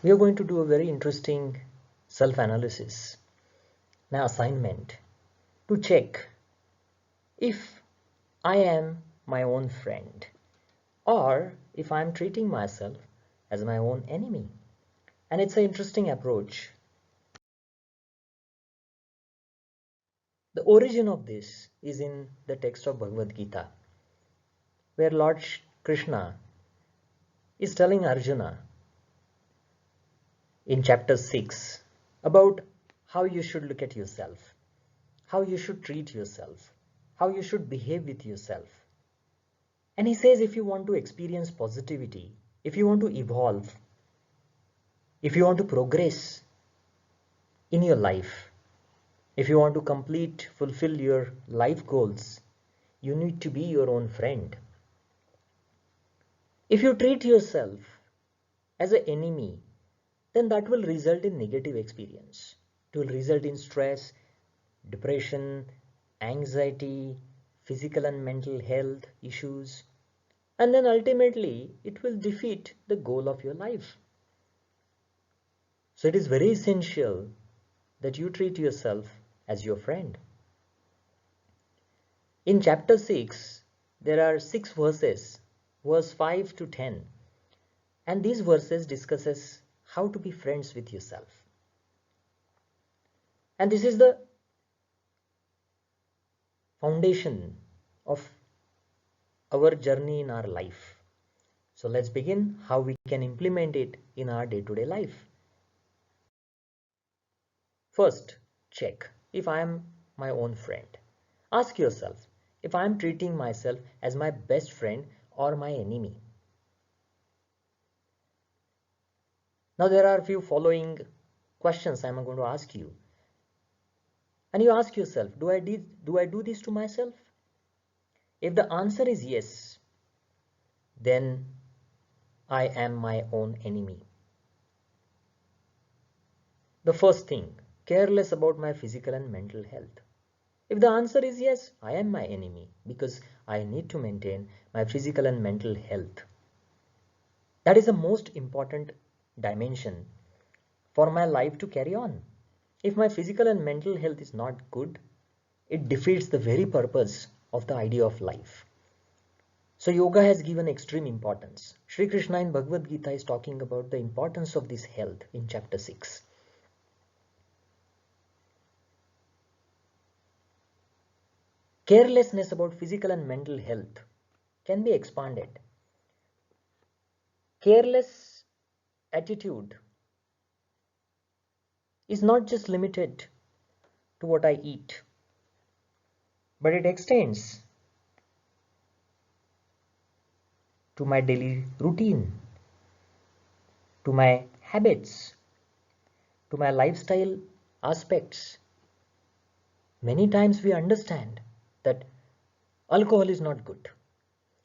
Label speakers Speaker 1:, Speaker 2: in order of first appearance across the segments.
Speaker 1: We are going to do a very interesting self-analysis, an assignment to check if I am my own friend or if I am treating myself as my own enemy. And it's an interesting approach. The origin of this is in the text of Bhagavad Gita, where Lord Krishna is telling Arjuna in chapter 6 about how you should look at yourself, how you should treat yourself, how you should behave with yourself. And he says if you want to experience positivity, if you want to evolve, if you want to progress in your life, if you want to fulfill your life goals, you need to be your own friend. If you treat yourself as an enemy, then that will result in negative experience. It will result in stress, depression, anxiety, physical and mental health issues, and then ultimately it will defeat the goal of your life. So it is very essential that you treat yourself as your friend. In chapter 6, there are 6 verses, verse 5 to 10, and these verses discusses how to be friends with yourself. And this is the foundation of our journey in our life. So let's begin how we can implement it in our day-to-day life. First, check if I am my own friend. Ask yourself if I am treating myself as my best friend or my enemy. Now there are a few following questions I am going to ask you. And you ask yourself, do I do this to myself? If the answer is yes, then I am my own enemy. The first thing, careless about my physical and mental health. If the answer is yes, I am my enemy because I need to maintain my physical and mental health. That is the most important dimension for my life to carry on. If my physical and mental health is not good, it defeats the very purpose of the idea of life. So yoga has given extreme importance. Sri Krishna in Bhagavad Gita is talking about the importance of this health in chapter 6. Carelessness about physical and mental health can be expanded. Careless attitude is not just limited to what I eat, but it extends to my daily routine, to my habits, to my lifestyle aspects. Many times we understand that alcohol is not good,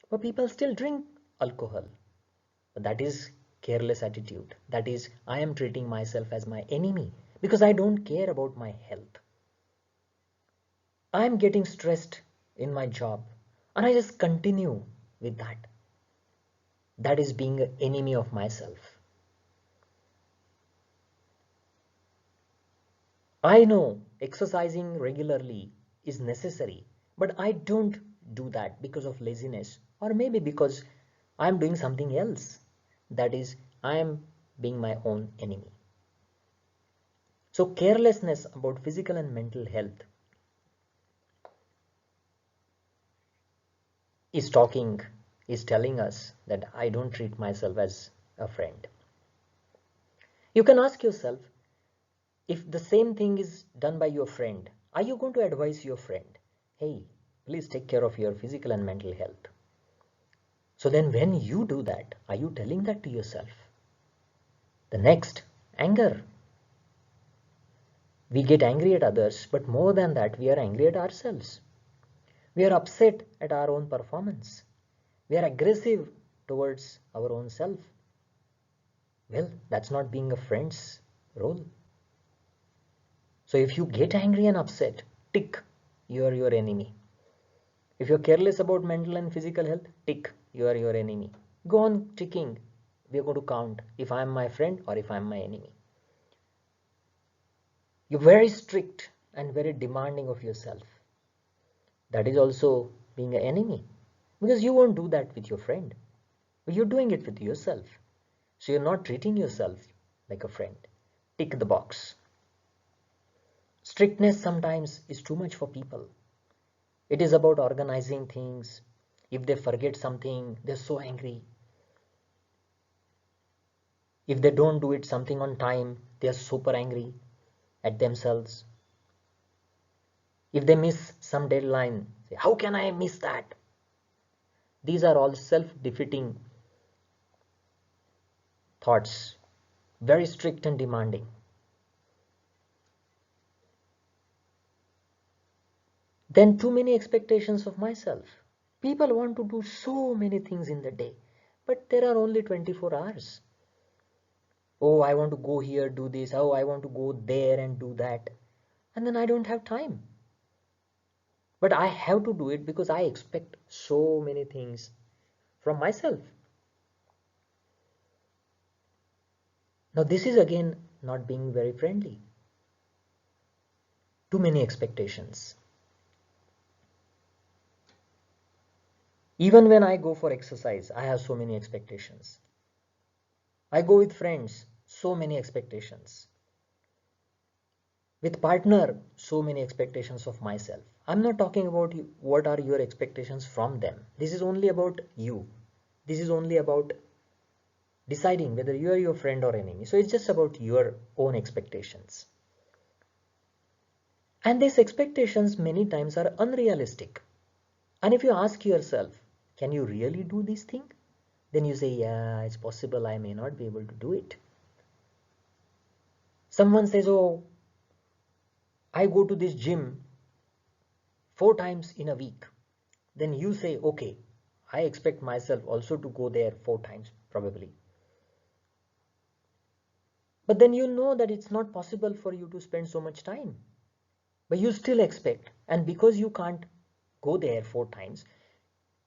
Speaker 1: but people still drink alcohol. But that is careless attitude. That is, I am treating myself as my enemy because I don't care about my health. I am getting stressed in my job and I just continue with that. That is being an enemy of myself. I know exercising regularly is necessary, but I don't do that because of laziness or maybe because I am doing something else. That is, I am being my own enemy. So carelessness about physical and mental health is telling us that I don't treat myself as a friend. You can ask yourself, if the same thing is done by your friend, are you going to advise your friend, hey, please take care of your physical and mental health? So then when you do that, are you telling that to yourself? The next, anger. We get angry at others, but more than that, we are angry at ourselves. We are upset at our own performance. We are aggressive towards our own self. Well, that's not being a friend's role. So if you get angry and upset, tick, you are your enemy. If you're careless about mental and physical health, tick, you are your enemy. Go on ticking we are going to count if I am my friend or if I am my enemy. You're very strict and very demanding of yourself. That is also being an enemy, because you won't do that with your friend, but you're doing it with yourself. So you're not treating yourself like a friend. Tick the box. Strictness sometimes is too much for people. It is about organizing things. If they forget something, they're so angry. If they don't do it something on time, they are super angry at themselves. If they miss some deadline, say, how can I miss that? These are all self-defeating thoughts, very strict and demanding. Then too many expectations of myself. People want to do so many things in the day, but there are only 24 hours. Oh, I want to go here, do this. Oh, I want to go there and do that. And then I don't have time. But I have to do it because I expect so many things from myself. Now, this is again not being very friendly. Too many expectations. Even when I go for exercise, I have so many expectations. I go with friends, so many expectations. With partner, so many expectations of myself. I'm not talking about you, what are your expectations from them. This is only about you. This is only about deciding whether you are your friend or enemy. So it's just about your own expectations. And these expectations many times are unrealistic. And if you ask yourself, can you really do this thing? Then you say, yeah, it's possible I may not be able to do it. Someone says, oh, I go to this gym 4 times in a week. Then you say, okay, I expect myself also to go there 4 times probably. But then you know that it's not possible for you to spend so much time. But you still expect. And because you can't go there 4 times,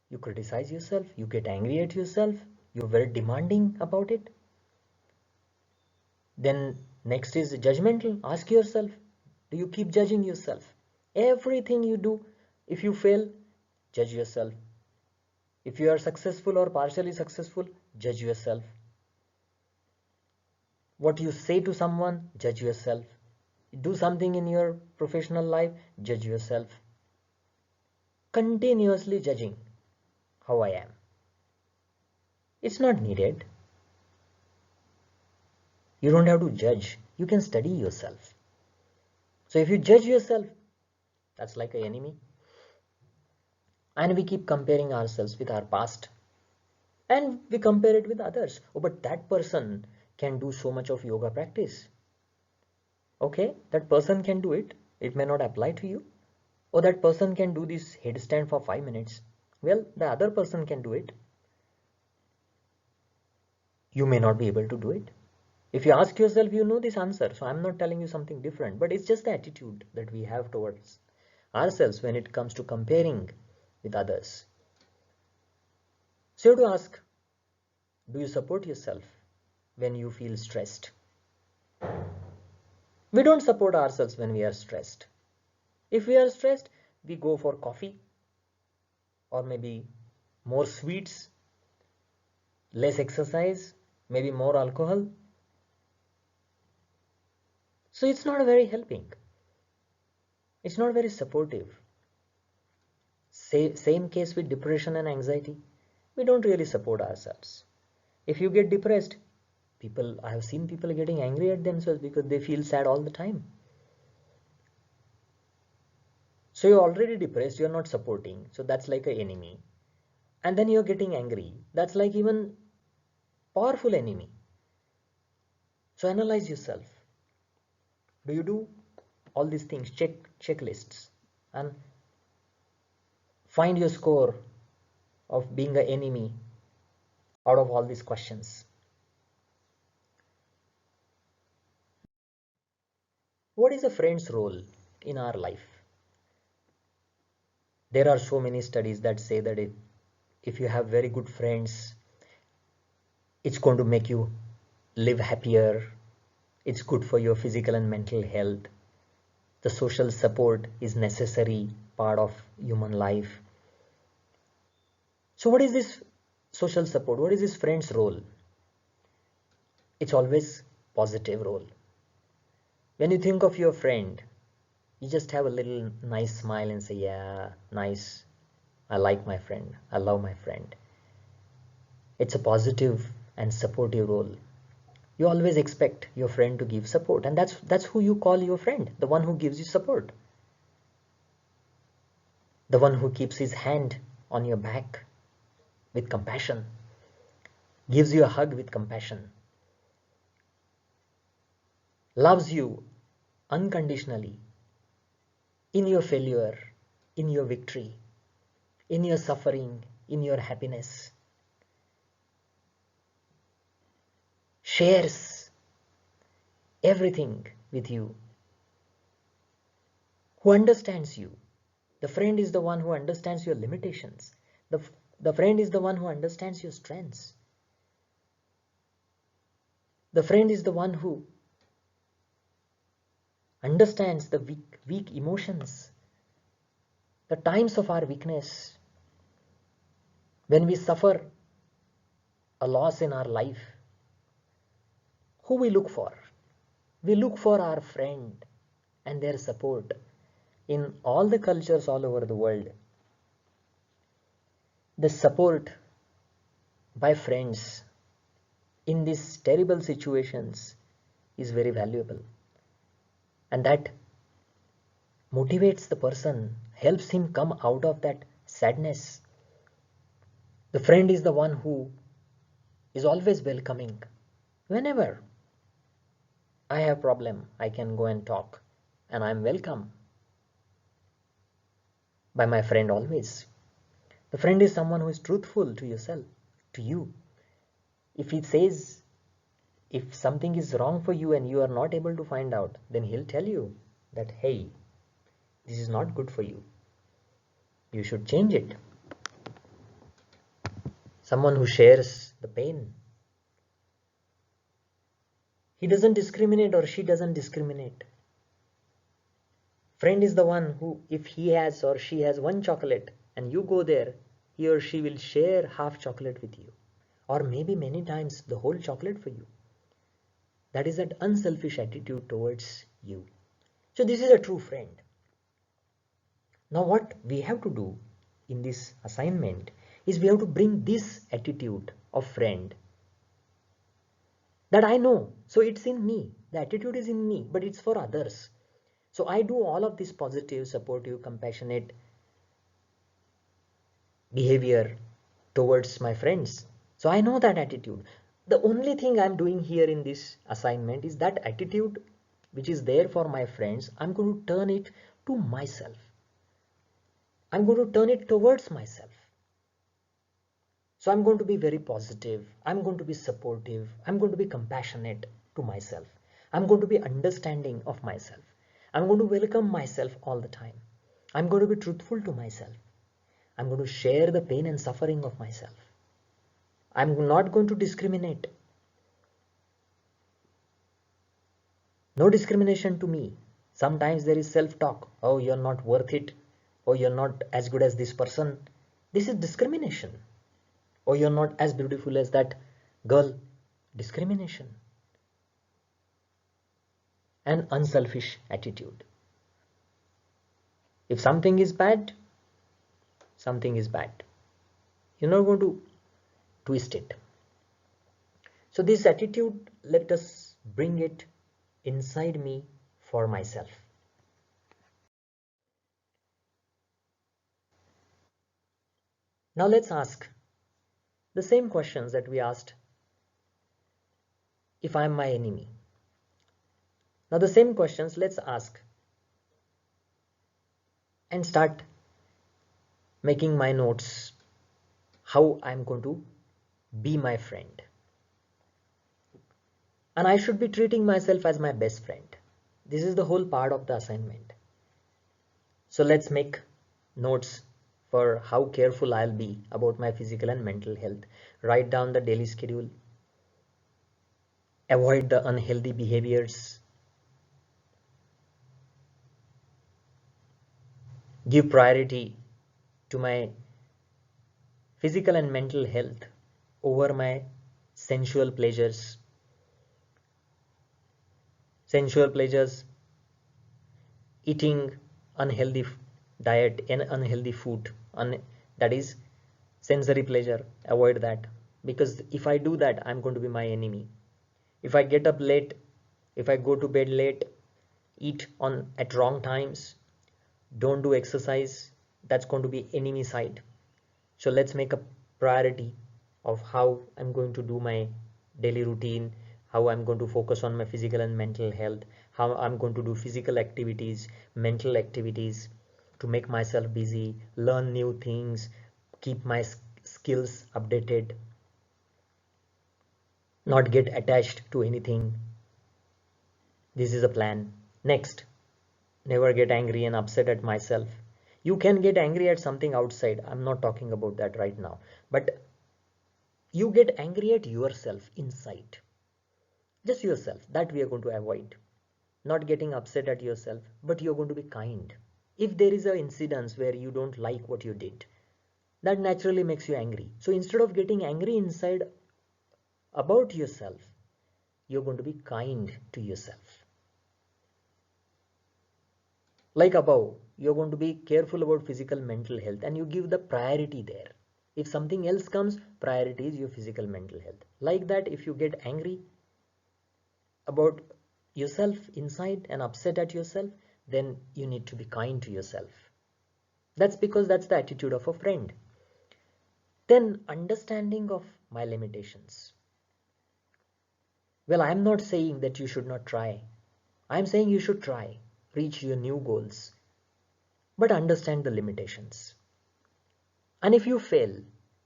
Speaker 1: you criticize yourself, you get angry at yourself, you're very demanding about it. Then next is judgmental. Ask yourself, do you keep judging yourself? Everything you do, if you fail, judge yourself. If you are successful or partially successful, judge yourself. What you say to someone, judge yourself. Do something in your professional life, judge yourself. Continuously judging how I am. It's not needed. You don't have to judge. You can study yourself. So if you judge yourself, that's like an enemy. And we keep comparing ourselves with our past. And we compare it with others. Oh, but that person can do so much of yoga practice. Okay, that person can do it. It may not apply to you. Or that person can do this headstand for 5 minutes. Well, the other person can do it. You may not be able to do it. If you ask yourself, you know this answer. So I'm not telling you something different, but it's just the attitude that we have towards ourselves when it comes to comparing with others. So you have to ask, do you support yourself when you feel stressed? We don't support ourselves when we are stressed. If we are stressed, we go for coffee or maybe more sweets, less exercise, maybe more alcohol. So it's not very helping. It's not very supportive. Same case with depression and anxiety. We don't really support ourselves. If you get depressed, I have seen people getting angry at themselves because they feel sad all the time. So you're already depressed, you're not supporting. So that's like an enemy. And then you're getting angry. That's like even powerful enemy. So analyze yourself. Do you do all these things? Checklists and find your score of being an enemy out of all these questions. What is a friend's role in our life? There are so many studies that say that if you have very good friends, It's going to make you live happier. It's good for your physical and mental health. The social support is necessary part of human life. So what is this social support? What is this friend's role? It's always positive role. When you think of your friend, you just have a little nice smile and say, yeah, nice. I like my friend. I love my friend. It's a positive and supportive role. You always expect your friend to give support, and that's who you call your friend, the one who gives you support. The one who keeps his hand on your back with compassion, gives you a hug with compassion, loves you unconditionally in your failure, in your victory, in your suffering, in your happiness, shares everything with you, who understands you. The friend is the one who understands your limitations. The friend is the one who understands your strengths. The friend is the one who understands the weak emotions, the times of our weakness, when we suffer a loss in our life. Who we look for? We look for our friend and their support. In all the cultures all over the world, the support by friends in these terrible situations is very valuable, and that motivates the person, helps him come out of that sadness. The friend is the one who is always welcoming. Whenever I have problem, I can go and talk, and I am welcome by my friend always. The friend is someone who is truthful to yourself, to you. If he says, if something is wrong for you and you are not able to find out, then he'll tell you that, hey, this is not good for you. You should change it. Someone who shares the pain. He doesn't discriminate or she doesn't discriminate. Friend is the one who, if he has or she has one chocolate and you go there, he or she will share half chocolate with you, or maybe many times the whole chocolate for you. That is that unselfish attitude towards you. So this is a true friend. Now what we have to do in this assignment is we have to bring this attitude of friend that I know. So it's in me. The attitude is in me, but it's for others. So I do all of this positive, supportive, compassionate behavior towards my friends. So I know that attitude. The only thing I'm doing here in this assignment is that attitude which is there for my friends, I'm going to turn it to myself. I'm going to turn it towards myself. So I'm going to be very positive. I'm going to be supportive. I'm going to be compassionate to myself. I'm going to be understanding of myself. I'm going to welcome myself all the time. I'm going to be truthful to myself. I'm going to share the pain and suffering of myself. I'm not going to discriminate. No discrimination to me. Sometimes there is self-talk. Oh, you're not worth it. Oh, you're not as good as this person. This is discrimination. Oh, you're not as beautiful as that girl. Discrimination. An unselfish attitude. If something is bad, something is bad. You're not going to twist it. So this attitude, let us bring it inside me for myself. Now let's ask the same questions that we asked if I am my enemy. Now the same questions let's ask and start making my notes how I'm going to be my friend. And I should be treating myself as my best friend. This is the whole part of the assignment. So let's make notes for how careful I'll be about my physical and mental health. Write down the daily schedule. avoid the unhealthy behaviors, give priority to my physical and mental health over my sensual pleasures. Sensual pleasures, eating unhealthy diet and unhealthy food, that is sensory pleasure, avoid that, because if I do that, I'm going to be my enemy. If I get up late, if I go to bed late, eat on at wrong times, don't do exercise, that's going to be enemy side. So let's make a priority of how I'm going to do my daily routine, how I'm going to focus on my physical and mental health, how I'm going to do physical activities, mental activities to make myself busy, learn new things, keep my skills updated, not get attached to anything. This is a plan. Next, never get angry and upset at myself. You can get angry at something outside. I'm not talking about that right now. But you get angry at yourself inside. Just yourself. That we are going to avoid. Not getting upset at yourself, but you're going to be kind. If there is an incident where you don't like what you did, that naturally makes you angry. So instead of getting angry inside about yourself, you're going to be kind to yourself. Like above, you're going to be careful about physical mental health and you give the priority there. If something else comes, priority is your physical mental health. Like that, if you get angry about yourself inside and upset at yourself, then you need to be kind to yourself. That's because that's the attitude of a friend. Then understanding of my limitations. Well, I'm not saying that you should not try. I'm saying you should try, reach your new goals, but understand the limitations. And if you fail,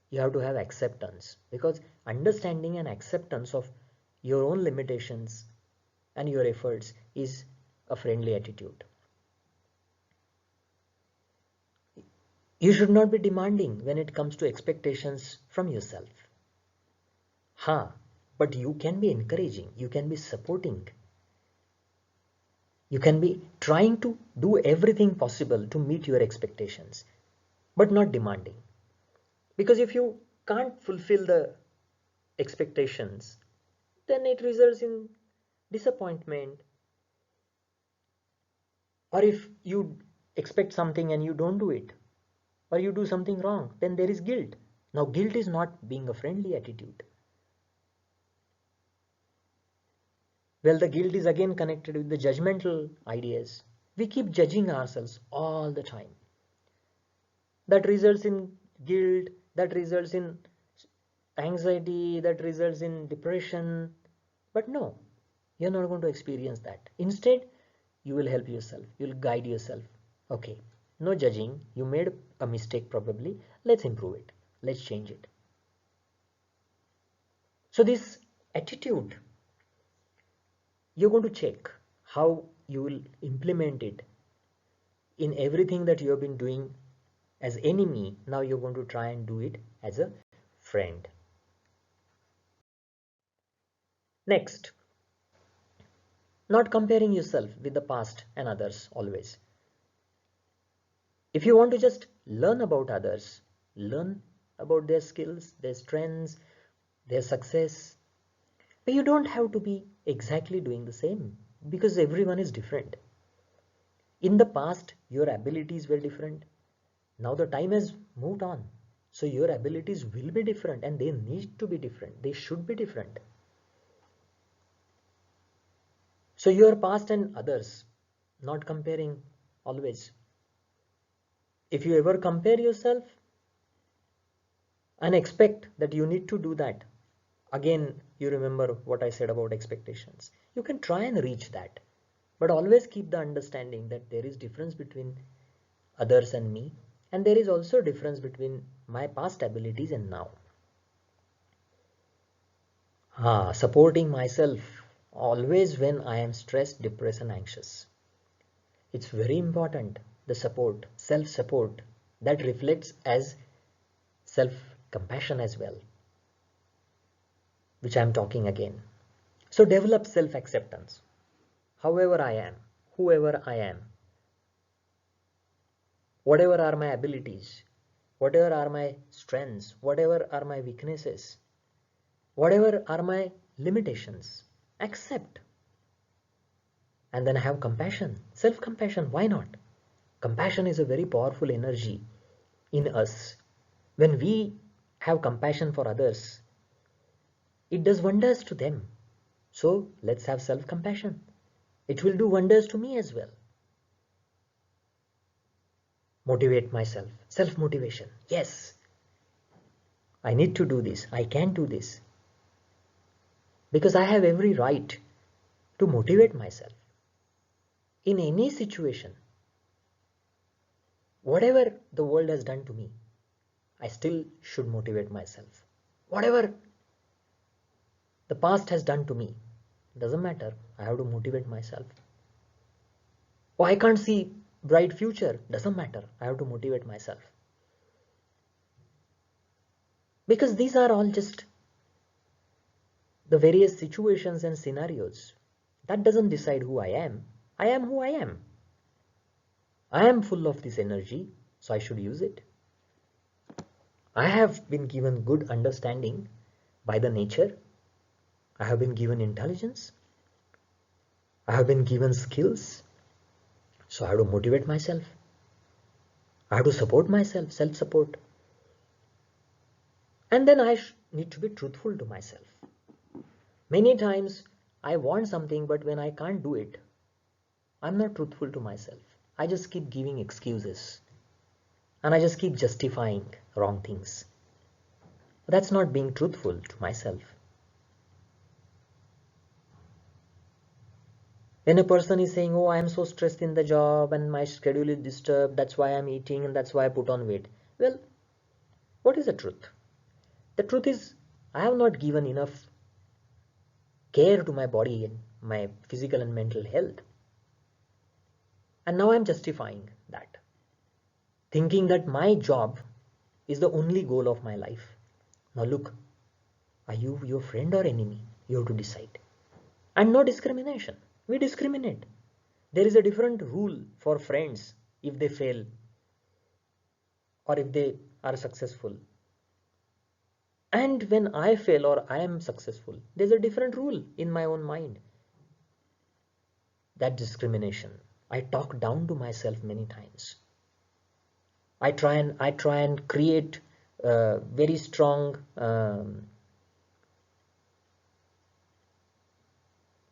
Speaker 1: you have to have acceptance, because understanding and acceptance of your own limitations and your efforts is a friendly attitude. You should not be demanding when it comes to expectations from yourself. But you can be encouraging, you can be supporting. You can be trying to do everything possible to meet your expectations, but not demanding. Because if you can't fulfill the expectations, then it results in disappointment. Or if you expect something and you don't do it, or you do something wrong, then there is guilt. Now, guilt is not being a friendly attitude. Well, the guilt is again connected with the judgmental ideas. We keep judging ourselves all the time. That results in guilt, that results in anxiety, that results in depression. But no, you're not going to experience that. Instead, you will help yourself, you'll guide yourself. Okay, no judging, you made a mistake probably, let's improve it, let's change it. So this attitude, you're going to check how you will implement it in everything that you have been doing as enemy. Now you're going to try and do it as a friend. Next, not comparing yourself with the past and others always. If you want to just learn about others, learn about their skills, their strengths, their success, but you don't have to be exactly doing the same, because everyone is different. In the past, your abilities were different. Now the time has moved on. So your abilities will be different and they need to be different. They should be different. So your past and others, not comparing always. If you ever compare yourself and expect that you need to do that, again, you remember what I said about expectations. You can try and reach that, but always keep the understanding that there is difference between others and me, and there is also difference between my past abilities and now. Supporting myself always when I am stressed, depressed and anxious. It's very important, the support, self-support, that reflects as self-compassion as well, which I'm talking again. So develop self-acceptance. However I am, whoever I am, whatever are my abilities, whatever are my strengths, whatever are my weaknesses, whatever are my limitations, accept. And then have compassion, self-compassion. Why not? Compassion is a very powerful energy in us. When we have compassion for others, it does wonders to them. So let's have self-compassion. It will do wonders to me as well. Motivate myself. Self-motivation. Yes, I need to do this. I can do this. Because I have every right to motivate myself. In any situation, whatever the world has done to me, I still should motivate myself. Whatever the past has done to me, doesn't matter. I have to motivate myself. Oh, I can't see bright future. Doesn't matter. I have to motivate myself. Because these are all just the various situations and scenarios. That doesn't decide who I am. I am who I am. I am full of this energy, so I should use it. I have been given good understanding by the nature. I have been given intelligence. I have been given skills. So I have to motivate myself. I have to support myself, self-support. And then I need to be truthful to myself. Many times I want something, but when I can't do it, I'm not truthful to myself. I just keep giving excuses. And I just keep justifying wrong things. That's not being truthful to myself. When a person is saying, oh, I am so stressed in the job and my schedule is disturbed, that's why I'm eating and that's why I put on weight. Well, what is the truth? The truth is, I have not given enough care to my body and my physical and mental health. And now I'm justifying that, thinking that my job is the only goal of my life. Now look, are you your friend or enemy? You have to decide. And no discrimination. We discriminate. There is a different rule for friends if they fail or if they are successful. And when I fail or I am successful, there's a different rule in my own mind. That discrimination. I talk down to myself many times. I try and create very strong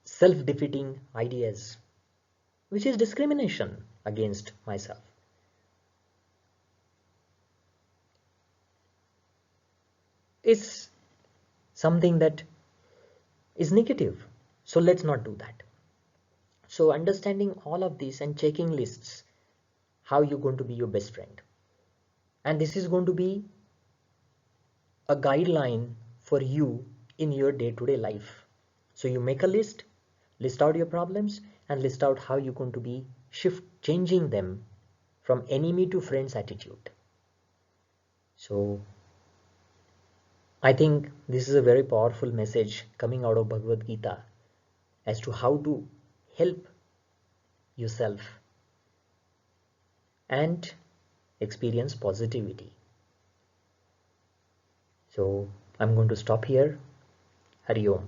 Speaker 1: self-defeating ideas, which is discrimination against myself. It's something that is negative. So let's not do that. So understanding all of this and checking lists, how you're going to be your best friend. And this is going to be a guideline for you in your day-to-day life. So you make a list out your problems and list out how you're going to be changing them from enemy to friends attitude. So I think this is a very powerful message coming out of Bhagavad Gita as to how to help yourself and experience positivity. So I'm going to stop here. Hari Om.